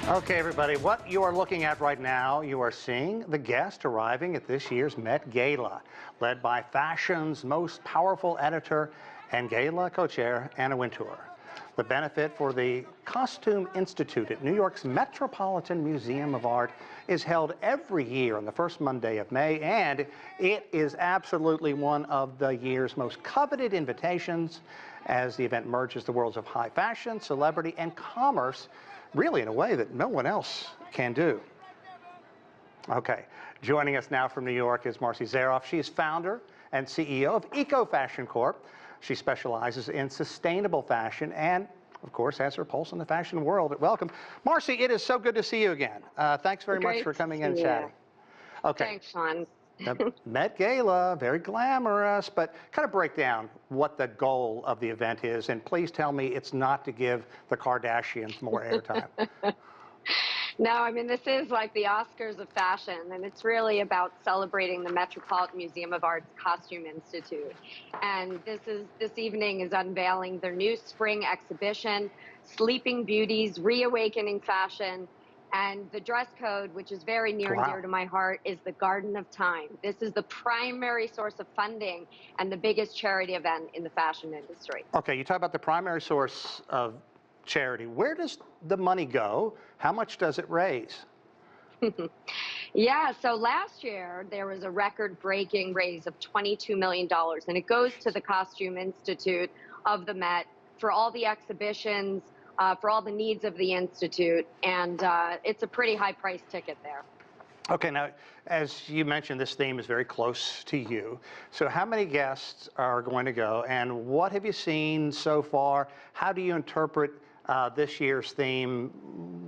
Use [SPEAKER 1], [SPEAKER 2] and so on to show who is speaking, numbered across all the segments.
[SPEAKER 1] Okay, everybody, what you are looking at right now, you are seeing the guest arriving at this year's Met Gala, led by fashion's most powerful editor and gala co-chair, Anna Wintour. The benefit for the Costume Institute at New York's Metropolitan Museum of Art is held every year on the first Monday of May, and it is absolutely one of the year's most coveted invitations as the event merges the worlds of high fashion, celebrity, and commerce, really in a way that no one else can do. Okay, joining us now from New York is Marci Zaroff. She is founder and CEO of ECOfashion Corp. She specializes in sustainable fashion and, of course, has her pulse on the fashion world. Welcome. Marci, it is so good to see you again. Thanks very much for coming in and chatting. Okay.
[SPEAKER 2] Thanks, Sean.
[SPEAKER 1] The Met Gala, very glamorous, but kind of break down what the goal of the event is, and please tell me it's not to give the Kardashians more airtime.
[SPEAKER 2] No, I mean, this is like the Oscars of fashion, and it's really about celebrating the Metropolitan Museum of Art's Costume Institute. And this evening is unveiling their new spring exhibition, Sleeping Beauties, Reawakening Fashion. And the dress code, which is very near and dear to my heart, is the Garden of Time. This is the primary source of funding and the biggest charity event in the fashion industry.
[SPEAKER 1] Okay, you talk about the primary source of charity. Where does the money go? How much does it raise?
[SPEAKER 2] Yeah, so last year there was a record-breaking raise of $22 million, and it goes to the Costume Institute of the Met for all the exhibitions, for all the needs of the Institute, and it's a pretty high price ticket there.
[SPEAKER 1] Okay, now, as you mentioned, this theme is very close to you. So how many guests are going to go, and what have you seen so far? How do you interpret this year's theme?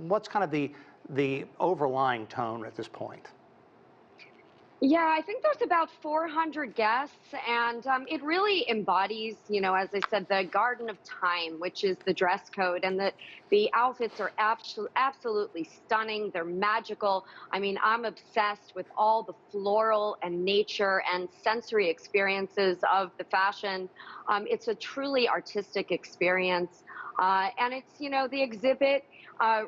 [SPEAKER 1] What's kind of the overlying tone at this point?
[SPEAKER 2] Yeah, I think there's about 400 guests, and it really embodies, you know, as I said, the Garden of Time, which is the dress code, and the outfits are absolutely stunning. They're magical. I mean, I'm obsessed with all the floral and nature and sensory experiences of the fashion. It's a truly artistic experience, and it's, you know, the exhibit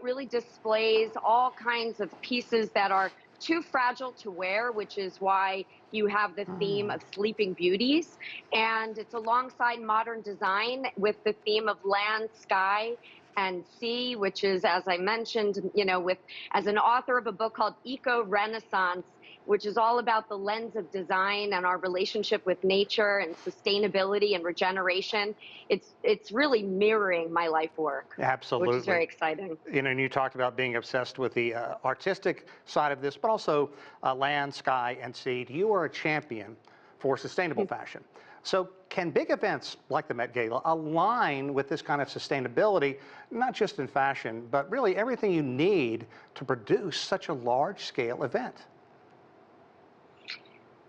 [SPEAKER 2] really displays all kinds of pieces that are too fragile to wear, which is why you have the theme of Sleeping Beauties. And it's alongside modern design with the theme of land, sky, and sea, which is, as I mentioned, you know, as an author of a book called Eco Renaissance, which is all about the lens of design and our relationship with nature and sustainability and regeneration. It's really mirroring my life work.
[SPEAKER 1] Absolutely.
[SPEAKER 2] Which is very exciting.
[SPEAKER 1] You know, and you talked about being obsessed with the artistic side of this, but also land, sky, and sea. You are a champion for sustainable fashion. So can big events like the Met Gala align with this kind of sustainability, not just in fashion, but really everything you need to produce such a large-scale event?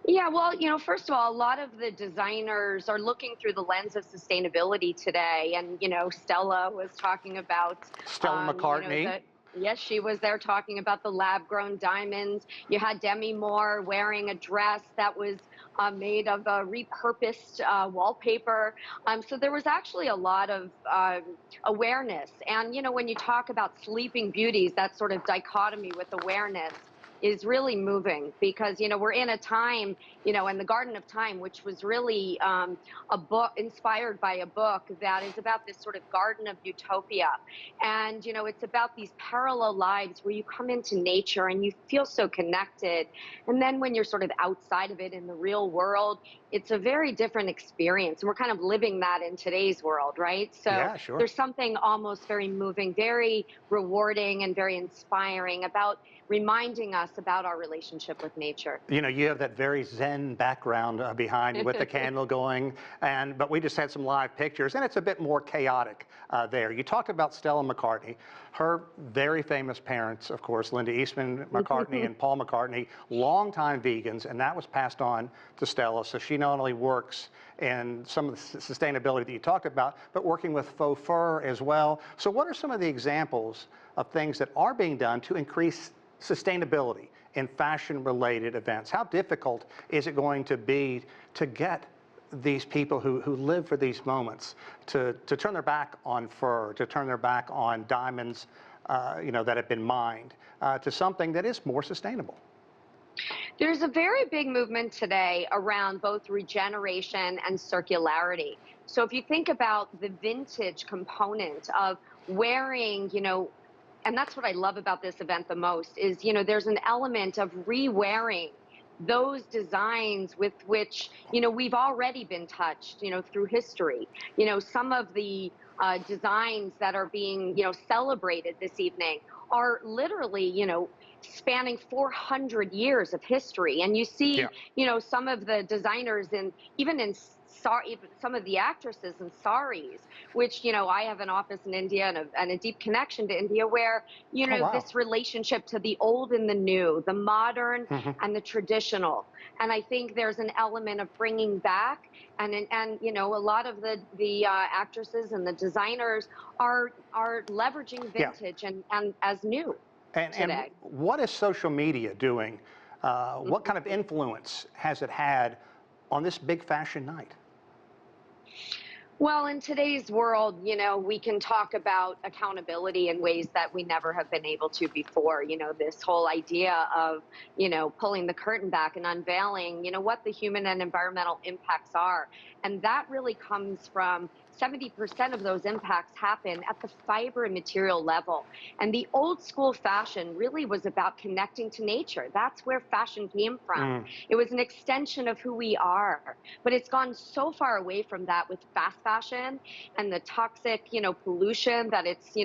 [SPEAKER 2] Yeah, well, you know, first of all, a lot of the designers are looking through the lens of sustainability today. And, you know, Stella was talking about
[SPEAKER 1] Stella McCartney.
[SPEAKER 2] You know, yes, she was there talking about the lab-grown diamonds. You had Demi Moore wearing a dress that was made of repurposed wallpaper. So there was actually a lot of awareness. And, you know, when you talk about Sleeping Beauties, that sort of dichotomy with awareness is really moving, because, you know, we're in a time, you know, in the Garden of Time, which was really a book inspired by a book that is about this sort of garden of utopia. And, you know, it's about these parallel lives where you come into nature and you feel so connected. And then when you're sort of outside of it in the real world, it's a very different experience. And we're kind of living that in today's world, right? So
[SPEAKER 1] yeah, sure.
[SPEAKER 2] There's something almost very moving, very rewarding, and very inspiring about reminding us about our relationship with nature.
[SPEAKER 1] You know, you have that very Zen background behind you with the candle going, but we just had some live pictures, and it's a bit more chaotic there. You talked about Stella McCartney. Her very famous parents, of course, Linda Eastman McCartney and Paul McCartney, longtime vegans, and that was passed on to Stella. So she not only works in some of the sustainability that you talked about, but working with faux fur as well. So what are some of the examples of things that are being done to increase sustainability in fashion-related events? How difficult is it going to be to get these people who live for these moments to turn their back on fur, to turn their back on diamonds, that have been mined to something that is more sustainable?
[SPEAKER 2] There's a very big movement today around both regeneration and circularity. So if you think about the vintage component of wearing, and that's what I love about this event the most is, there's an element of re-wearing those designs with which, we've already been touched, through history. Some of the designs that are being, celebrated this evening are literally, spanning 400 years of history. And you see, some of the designers even in some of the actresses in saris, which, I have an office in India and a deep connection to India where,
[SPEAKER 1] Oh, wow.
[SPEAKER 2] this relationship to the old and the new, the modern and the traditional. And I think there's an element of bringing back and a lot of the actresses and the designers are leveraging vintage and as new.
[SPEAKER 1] And what is social media doing? What kind of influence has it had on this big fashion night?
[SPEAKER 2] Well, in today's world, we can talk about accountability in ways that we never have been able to before. This whole idea of, pulling the curtain back and unveiling, what the human and environmental impacts are. And that really comes from 70% of those impacts happen at the fiber and material level. And the old school fashion really was about connecting to nature. That's where fashion came from. It was an extension of who we are. But it's gone so far away from that with fast fashion and the toxic, pollution that it's,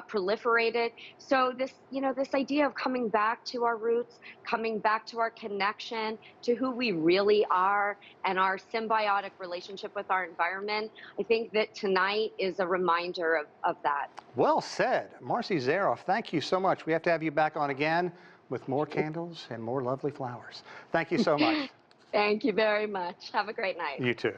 [SPEAKER 2] proliferated. So this, this idea of coming back to our roots, coming back to our connection to who we really are and our symbiotic relationship with our environment, I think that tonight is a reminder of that.
[SPEAKER 1] Well said. Marci Zaroff, thank you so much. We have to have you back on again with more candles and more lovely flowers. Thank you so much.
[SPEAKER 2] Thank you very much. Have a great night.
[SPEAKER 1] You too.